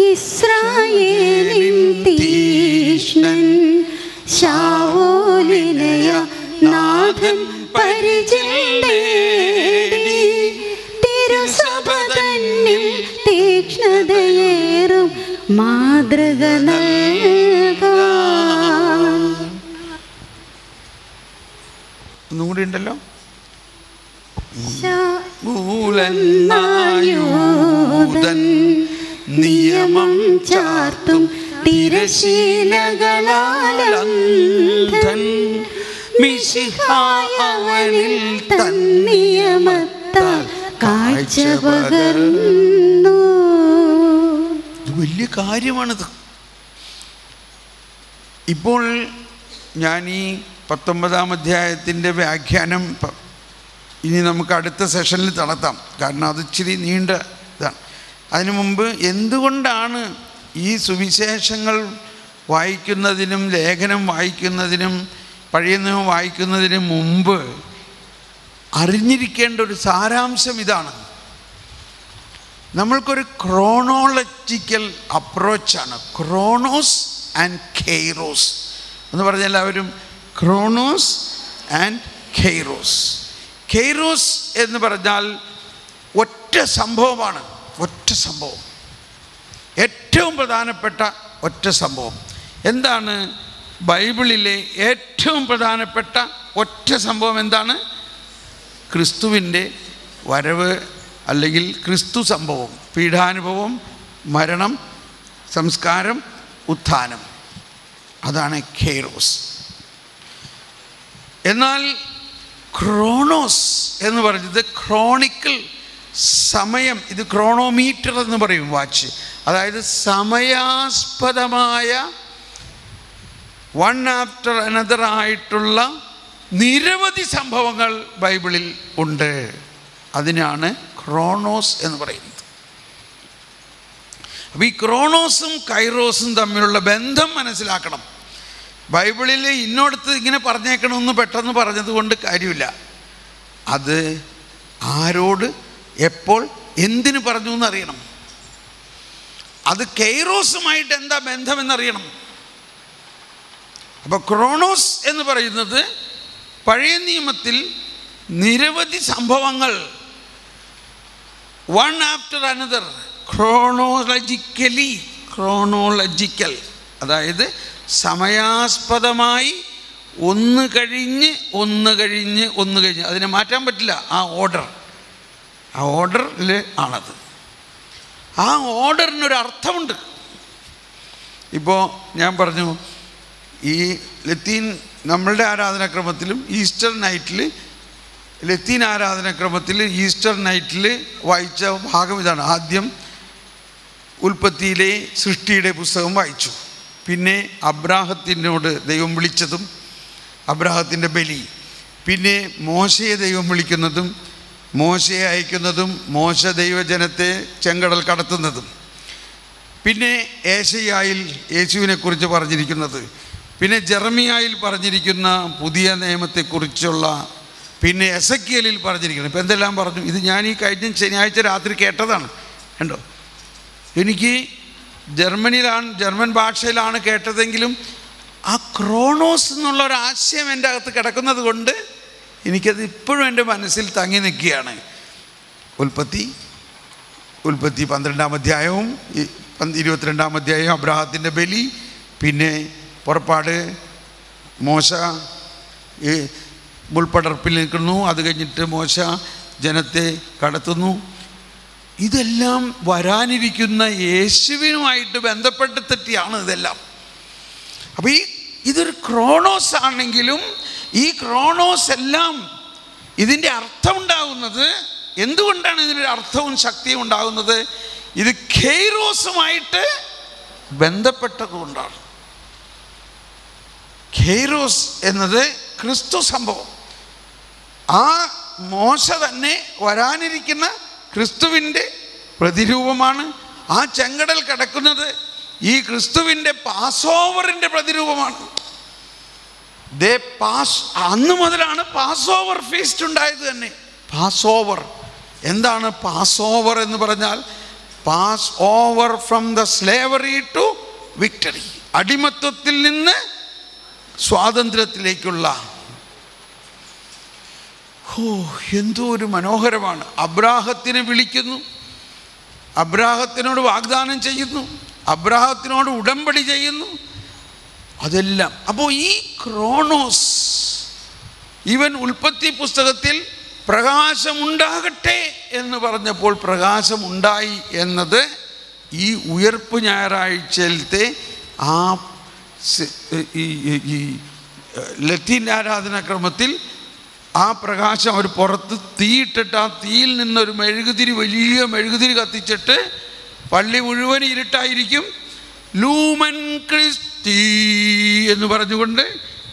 Speaker 2: ഇസ്രായേലിൻ തീഷ്ണൻ ശാവൂലിനയ നാഥൻ പരിചിന്തേടി തിരുസഭ തന്നിൽ തീക്ഷ്ണതയേറും മാതൃക നൽകാൻ.
Speaker 1: ഒന്നുകൂടി ഉണ്ടല്ലോ.
Speaker 2: ൂലൻ നിയമം ചാർത്തും തിരശീലകളാലന്ധൻ മിശിഹായവനിൽ തന്നിയമത്താൽ കാഴ്ച പകർന്നു.
Speaker 1: ഇത് വലിയ കാര്യമാണിത്. ഇപ്പോൾ ഞാൻ ഈ 19-ാം അധ്യായത്തിൻ്റെ വ്യാഖ്യാനം ഇനി നമുക്ക് അടുത്ത സെഷനിൽ നടത്താം. കാരണം അത് ഇച്ചിരി നീണ്ട ഇതാണ്. അതിനു മുമ്പ് എന്തുകൊണ്ടാണ് ഈ സുവിശേഷങ്ങൾ വായിക്കുന്നതിനും ലേഖനം വായിക്കുന്നതിനും പഴയ നിയമം വായിക്കുന്നതിന് മുമ്പ് അറിഞ്ഞിരിക്കേണ്ട ഒരു സാരാംശം ഇതാണ്. നമ്മൾക്കൊരു ക്രോണോളജിക്കൽ അപ്രോച്ചാണ്. ക്രോണോസ് ആൻഡ് കെയ്റോസ് എന്ന് പറഞ്ഞാൽ എല്ലാവരും ക്രോണോസ് ആൻഡ് കെയ്റോസ്. കെയ്റോസ് എന്ന് പറഞ്ഞാൽ ഒറ്റ സംഭവമാണ്. ഒറ്റ സംഭവം, ഏറ്റവും പ്രധാനപ്പെട്ട ഒറ്റ സംഭവം. എന്താണ് ബൈബിളിലെ ഏറ്റവും പ്രധാനപ്പെട്ട ഒറ്റ സംഭവം? എന്താണ്? ക്രിസ്തുവിൻ്റെ വരവ്, അല്ലെങ്കിൽ ക്രിസ്തു സംഭവം. പീഡാനുഭവം, മരണം, സംസ്കാരം, ഉത്ഥാനം. അതാണ് കെയ്റോസ്. എന്നാൽ ക്രോണോസ് എന്ന് പറഞ്ഞത് ക്രോണിക്കൽ, സമയം. ഇത് ക്രോണോമീറ്റർ എന്ന് പറയും, വാച്ച്. അതായത് സമയാസ്പദമായ വൺ ആഫ്റ്റർ അനദർ ആയിട്ടുള്ള നിരവധി സംഭവങ്ങൾ ബൈബിളിൽ ഉണ്ട്. അതിനാണ് ക്രോണോസ് എന്ന് പറയുന്നത്. അപ്പോൾ ഈ ക്രോണോസും കൈറോസും തമ്മിലുള്ള ബന്ധം മനസ്സിലാക്കണം. ബൈബിളിൽ ഇന്നോടത്ത് ഇങ്ങനെ പറഞ്ഞേക്കണമെന്ന് പെട്ടെന്ന് പറഞ്ഞതുകൊണ്ട് കാര്യമില്ല. അത് ആരോട് എപ്പോൾ എന്തിനു പറഞ്ഞു എന്നറിയണം. അത് കെയ്റോസുമായിട്ട് എന്താ ബന്ധമെന്നറിയണം. അപ്പോൾ ക്രോണോസ് എന്ന് പറയുന്നത് പഴയ നിയമത്തിൽ നിരവധി സംഭവങ്ങൾ വൺ ആഫ്റ്റർ അനദർ, ക്രോണോളജിക്കൽ, അതായത് സമയാസ്പദമായി ഒന്ന് കഴിഞ്ഞ് അതിനെ മാറ്റാൻ പറ്റില്ല. ആ ഓർഡറിൽ ആണത്. ആ ഓർഡറിനൊരർത്ഥമുണ്ട്. ഇപ്പോൾ ഞാൻ പറഞ്ഞു, ഈ ലത്തീൻ നമ്മളുടെ ആരാധനാക്രമത്തിലും ഈസ്റ്റർ നൈറ്റിൽ, ലത്തീൻ ആരാധനാക്രമത്തിൽ ഈസ്റ്റർ നൈറ്റിൽ വായിച്ച ഭാഗം ഇതാണ്. ആദ്യം ഉൽപ്പത്തിയിലെ സൃഷ്ടിയുടെ പുസ്തകം വായിച്ചു. പിന്നെ അബ്രാഹത്തിനോട് ദൈവം വിളിച്ചതും അബ്രാഹത്തിൻ്റെ ബലി, പിന്നെ മോശയെ ദൈവം വിളിക്കുന്നതും മോശയെ അയക്കുന്നതും മോശ ദൈവജനത്തെ ചെങ്കടൽ കടത്തുന്നതും, പിന്നെ ഏശയ്യായിൽ യേശുവിനെക്കുറിച്ച് പറഞ്ഞിരിക്കുന്നത്, പിന്നെ ജെറമിയായിൽ പറഞ്ഞിരിക്കുന്ന പുതിയ നിയമത്തെക്കുറിച്ചുള്ള, പിന്നെ എസക്കിയലിൽ പറഞ്ഞിരിക്കുന്നത്. ഇപ്പം എന്തെല്ലാം പറഞ്ഞു? ഇത് ഞാൻ ഈ കഴിഞ്ഞ ശനിയാഴ്ച രാത്രി കേട്ടതാണ്. കണ്ടോ, എനിക്ക് ജർമ്മൻ ഭാഷയിലാണ് കേട്ടതെങ്കിലും ആ ക്രോണോസ് എന്നുള്ള ഒരു ആശയം എൻ്റെ അകത്ത് കിടക്കുന്നത് കൊണ്ട് എനിക്കത് ഇപ്പോഴും എൻ്റെ മനസ്സിൽ തങ്ങി നിൽക്കുകയാണ്. ഉൽപ്പത്തി 12-ാം അധ്യായവും 22-ാം അധ്യായവും അബ്രാഹത്തിൻ്റെ ബലി, പിന്നെ പുറപ്പാട് മോശ മുൾപ്പടർപ്പിൽ നിൽക്കുന്നു, അത് കഴിഞ്ഞിട്ട് മോശ ജനത്തെ കടത്തുന്നു. ഇതെല്ലാം വരാനിരിക്കുന്ന യേശുവിനുമായിട്ട് ബന്ധപ്പെട്ട് തെറ്റിയാണ് ഇതെല്ലാം. അപ്പോൾ ഇതൊരു ക്രോണോസ് ആണെങ്കിലും ഈ ക്രോണോസ് എല്ലാം ഇതിൻ്റെ അർത്ഥമുണ്ടാകുന്നത്, എന്തുകൊണ്ടാണ് ഇതിനൊരു അർത്ഥവും ശക്തിയും ഉണ്ടാകുന്നത്? ഇത് കെയ്റോസുമായിട്ട് ബന്ധപ്പെട്ടതുകൊണ്ടാണ്. കെയ്റോസ് എന്നത് ക്രിസ്തു സംഭവം. ആ മോശ തന്നെ വരാനിരിക്കുന്ന ക്രിസ്തുവിൻ്റെ പ്രതിരൂപമാണ്. ആ ചെങ്കടൽ കിടക്കുന്നത് ഈ ക്രിസ്തുവിൻ്റെ പാസ് ഓവറിൻ്റെ പ്രതിരൂപമാണ്. അന്ന് മുതലാണ് പാസ് ഓവർ ഫീസ്റ്റ് ഉണ്ടായത് തന്നെ. പാസ് ഓവർ എന്താണ്? പാസ് ഓവർ എന്ന് പറഞ്ഞാൽ passover from the slavery to victory, അടിമത്വത്തിൽ നിന്ന് സ്വാതന്ത്ര്യത്തിലേക്കുള്ള. എന്തോ ഒരു മനോഹരമാണ്. അബ്രാഹത്തിനെ വിളിക്കുന്നു, അബ്രാഹത്തിനോട് വാഗ്ദാനം ചെയ്യുന്നു, അബ്രാഹത്തിനോട് ഉടമ്പടി ചെയ്യുന്നു, അതെല്ലാം. അപ്പോൾ ഈ ക്രോണോസ്, ഈവൻ ഉൽപ്പത്തി പുസ്തകത്തിൽ പ്രകാശമുണ്ടാകട്ടെ എന്ന് പറഞ്ഞപ്പോൾ പ്രകാശമുണ്ടായി എന്നത് ഈ ഉയർപ്പ് ഞായറാഴ്ചയിലത്തെ ആ ഈ ലത്തീൻ ആരാധനാക്രമത്തിൽ ആ പ്രകാശം അവർ പുറത്ത് തീയിട്ടിട്ട് ആ തീയിൽ നിന്നൊരു മെഴുകുതിരി, വലിയ മെഴുകുതിരി കത്തിച്ചിട്ട് പള്ളി മുഴുവൻ ഇരുട്ടായിരിക്കും. ലൂമൻ ക്രിസ്റ്റി എന്ന് പറഞ്ഞുകൊണ്ട്,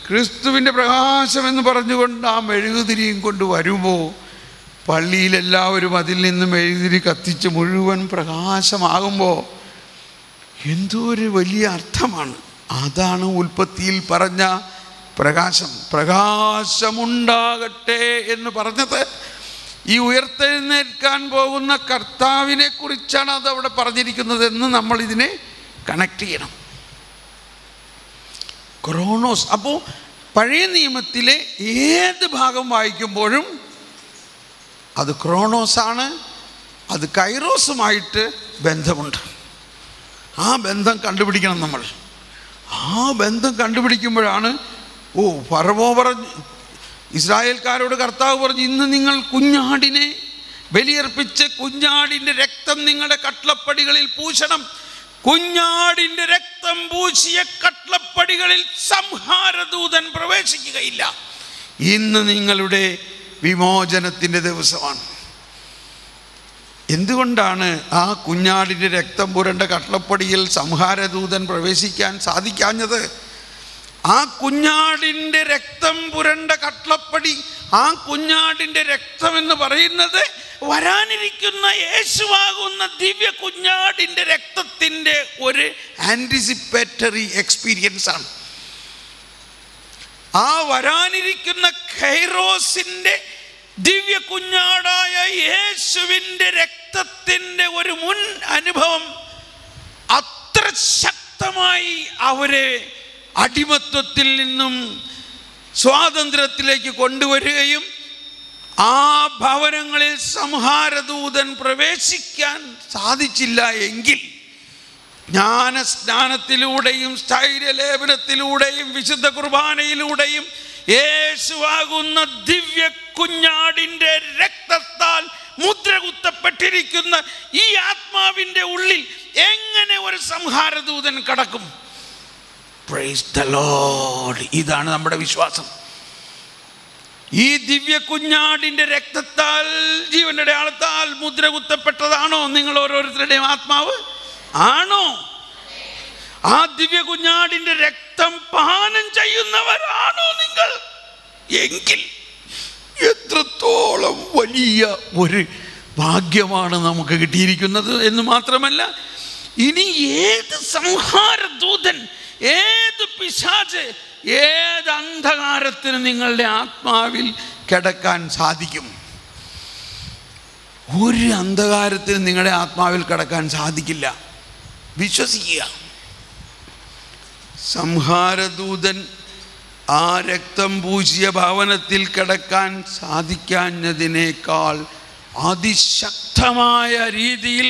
Speaker 1: ക്രിസ്തുവിൻ്റെ പ്രകാശം എന്ന് പറഞ്ഞുകൊണ്ട് ആ മെഴുകുതിരിയും കൊണ്ട് വരുമ്പോൾ പള്ളിയിലെല്ലാവരും അതിൽ നിന്ന് മെഴുകുതിരി കത്തിച്ച് മുഴുവൻ പ്രകാശമാകുമ്പോൾ എന്തോ ഒരു വലിയ അർത്ഥമാണ്. അതാണ് ഉൽപ്പത്തിയിൽ പറഞ്ഞ പ്രകാശം. പ്രകാശമുണ്ടാകട്ടെ എന്ന് പറഞ്ഞത് ഈ ഉയർത്തെഴുന്നേൽക്കാൻ പോകുന്ന കർത്താവിനെ കുറിച്ചാണ് അതവിടെ പറഞ്ഞിരിക്കുന്നതെന്ന് നമ്മൾ ഇതിനെ കണക്ട് ചെയ്യണം. ക്രോണോസ്. അപ്പോൾ പഴയ നിയമത്തിലെ ഏത് ഭാഗം വായിക്കുമ്പോഴും അത് ക്രോണോസാണ്, അത് കൈറോസുമായിട്ട് ബന്ധമുണ്ട്. ആ ബന്ധം കണ്ടുപിടിക്കണം നമ്മൾ. ആ ബന്ധം കണ്ടുപിടിക്കുമ്പോഴാണ് ഫറവോ പറഞ്ഞു, ഇസ്രായേൽക്കാരോട് കർത്താവ് പറഞ്ഞു, ഇന്ന് നിങ്ങൾ കുഞ്ഞാടിനെ ബലിയർപ്പിച്ച് കുഞ്ഞാടിൻ്റെ രക്തം നിങ്ങളുടെ കട്ട്ളപ്പടികളിൽ പൂശണം. കുഞ്ഞാടിൻ്റെ രക്തം പൂശിയ കട്ട്ളപ്പടികളിൽ സംഹാരദൂതൻ പ്രവേശിക്കുകയില്ല. ഇന്ന് നിങ്ങളുടെ വിമോചനത്തിൻ്റെ ദിവസമാണ്. എന്തുകൊണ്ടാണ് ആ കുഞ്ഞാടിൻ്റെ രക്തം പുരണ്ട കട്ട്ളപ്പടിയിൽ സംഹാരദൂതൻ പ്രവേശിക്കാൻ സാധിക്കാഞ്ഞത്? ആ കുഞ്ഞാടിൻ്റെ രക്തം പുരണ്ട കട്ട്ളപ്പടി, ആ കുഞ്ഞാടിൻ്റെ രക്തം എന്ന് പറയുന്നത് വരാനിരിക്കുന്ന യേശുവാകുന്ന ദിവ്യ കുഞ്ഞാടിൻ്റെ രക്തത്തിൻ്റെ ഒരു ആൻറ്റിസിപ്പേറ്ററി എക്സ്പീരിയൻസ് ആണ്. ആ വരാനിരിക്കുന്ന കൈറോസിൻ്റെ ദിവ്യ കുഞ്ഞാടായ യേശുവിൻ്റെ രക്തത്തിൻ്റെ ഒരു മുൻ അനുഭവം അത്ര ശക്തമായി അവരെ അടിമത്വത്തിൽ നിന്നും സ്വാതന്ത്ര്യത്തിലേക്ക് കൊണ്ടുവരികയും ആ ഭവനങ്ങളിൽ സംഹാരദൂതൻ പ്രവേശിക്കാൻ സാധിച്ചില്ല എങ്കിൽ ജ്ഞാനസ്നാനത്തിലൂടെയും സ്ഥൈര്യലേപനത്തിലൂടെയും വിശുദ്ധ കുർബാനയിലൂടെയും യേശുവാകുന്ന ദിവ്യ കുഞ്ഞാടിൻ്റെ രക്തത്താൽ മുദ്രകുത്തപ്പെട്ടിരിക്കുന്ന ഈ ആത്മാവിൻ്റെ ഉള്ളിൽ എങ്ങനെ ഒരു സംഹാരദൂതൻ കടക്കും? Praise the Lord. ഇതാണ് നമ്മുടെ വിശ്വാസം. ഈ ദിവ്യ കുഞ്ഞാടിൻ്റെ രക്തത്താൽ, ജീവന്റെ അടയാളത്താൽ മുദ്രകുത്തപ്പെട്ടതാണോ നിങ്ങൾ ഓരോരുത്തരുടെയും ആത്മാവ്? ആണോ? ആ ദിവ്യ കുഞ്ഞാടിൻ്റെ രക്തം പാനം ചെയ്യുന്നവരാണോ നിങ്ങൾ? എങ്കിൽ എത്രത്തോളം വലിയ ഒരു ഭാഗ്യമാണ് നമുക്ക് കിട്ടിയിരിക്കുന്നത് എന്ന് മാത്രമല്ല, ഇനി ഏത് സംഹാരദൂതൻ, ഏത് പിശാച്, ഏത് അന്ധകാരത്തിന് നിങ്ങളുടെ ആത്മാവിൽ കിടക്കാൻ സാധിക്കും? ഒരു അന്ധകാരത്തിന് നിങ്ങളുടെ ആത്മാവിൽ കിടക്കാൻ സാധിക്കില്ല. വിശ്വസിക്കുക. സംഹാരദൂതൻ ആ രക്തം പൂശിയ ഭവനത്തിൽ കിടക്കാൻ സാധിക്കാഞ്ഞതിനേക്കാൾ അതിശക്തമായ രീതിയിൽ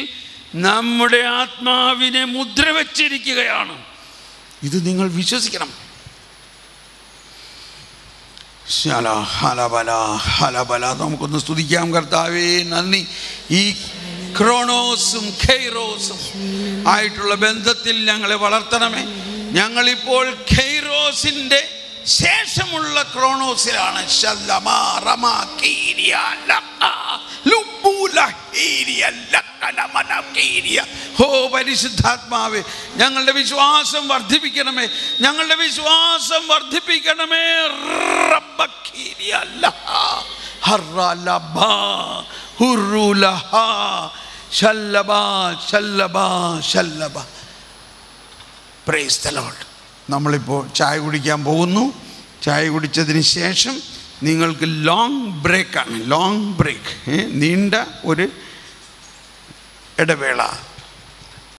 Speaker 1: നമ്മുടെ ആത്മാവിനെ മുദ്ര വച്ചിരിക്കുകയാണ്. ഇത് നിങ്ങൾ വിശ്വസിക്കണം. നമുക്കൊന്ന് സ്തുതിക്കാം. കർത്താവേ, നന്ദി. ഈ ക്രോണോസും ഖൈറോസും ആയിട്ടുള്ള ബന്ധത്തിൽ ഞങ്ങളെ വളർത്തണമേ. ഞങ്ങളിപ്പോൾ ഖൈറോസിൻ്റെ ശേഷമുള്ള ക്രോണോസിലാണ്. പരിശുദ്ധാത്മാവേ, ഞങ്ങളുടെ വിശ്വാസം വർദ്ധിപ്പിക്കണമേ, ഞങ്ങളുടെ വിശ്വാസം വർദ്ധിപ്പിക്കണമേ. ഹറലബ ഹുറുലഹ ശല്ലബ ശല്ലബ ശല്ലബ. Praise the lord. നമ്മളിപ്പോൾ ചായ കുടിക്കാൻ പോകുന്നു. ചായ കുടിച്ചതിന് ശേഷം നിങ്ങൾക്ക് ലോങ് ബ്രേക്കാണ്, ലോങ് ബ്രേക്ക്, നീണ്ട ഒരു ഇടവേള.